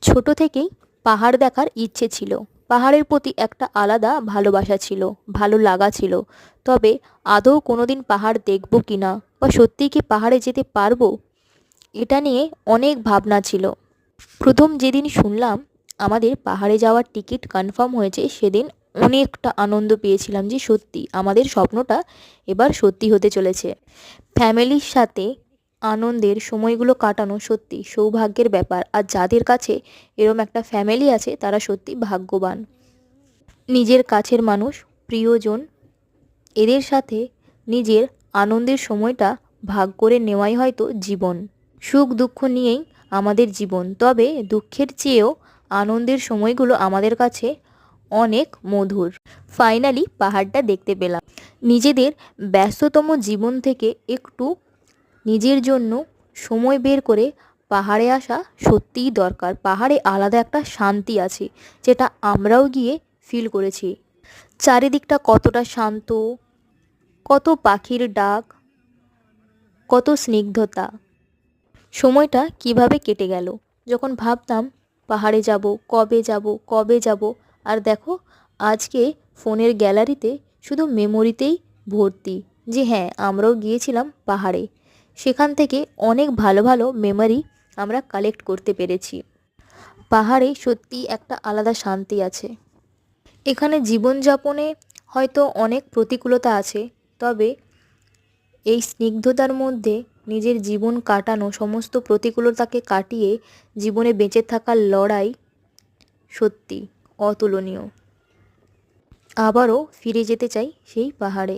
ছোট থেকেই পাহাড় দেখার ইচ্ছে ছিল। পাহাড়ের প্রতি একটা আলাদা ভালোবাসা ছিল, ভালো লাগা ছিল। তবে আদৌ কোনোদিন পাহাড় দেখব কি না, বা সত্যিই কি পাহাড়ে যেতে পারবো, এটা নিয়ে অনেক ভাবনা ছিল। প্রথম যেদিন শুনলাম আমাদের পাহাড়ে যাওয়ার টিকিট কনফার্ম হয়েছে, সেদিন অনেকটা আনন্দ পেয়েছিলাম যে সত্যি আমাদের স্বপ্নটা এবার সত্যি হতে চলেছে। ফ্যামিলির সাথে আনন্দের সময়গুলো কাটানো সত্যি সৌভাগ্যের ব্যাপার, আর যাদের কাছে এরম একটা ফ্যামিলি আছে তারা সত্যি ভাগ্যবান। নিজের কাছের মানুষ, প্রিয়জন, এদের সাথে নিজের আনন্দের সময়টা ভাগ করে নেওয়াই হয়তো জীবন। সুখ দুঃখ নিয়েই আমাদের জীবন, তবে দুঃখের চেয়েও আনন্দের সময়গুলো আমাদের কাছে অনেক মধুর। ফাইনালি পাহাড়টা দেখতে পেলাম। নিজেদের ব্যস্ততম জীবন থেকে একটু নিজের জন্য সময় বের করে পাহাড়ে আসা সত্যিই দরকার। পাহাড়ে আলাদা একটা শান্তি আছে, যেটা আমরাও গিয়ে ফিল করেছি। চারিদিকটা কতটা শান্ত, কত পাখির ডাক, কত স্নিগ্ধতা। সময়টা কিভাবে কেটে গেল যখন ভাবতাম পাহাড়ে যাব, কবে যাব কবে যাব। আর দেখো, আজকে ফোনের গ্যালারিতে শুধু মেমোরিতেই ভর্তি যে হ্যাঁ, আমরাও গিয়েছিলাম পাহাড়ে। সেখান থেকে অনেক ভালো ভালো মেমোরি আমরা কালেক্ট করতে পেরেছি। পাহাড়ে সত্যিই একটা আলাদা শান্তি আছে। এখানে জীবনযাপনে হয়তো অনেক প্রতিকূলতা আছে, তবে এই স্নিগ্ধতার মধ্যে নিজের জীবন কাটানো, সমস্ত প্রতিকূলতাকে কাটিয়ে জীবনে বেঁচে থাকার লড়াই সত্যি অতুলনীয়। আবারও ফিরে যেতে চাই সেই পাহাড়ে।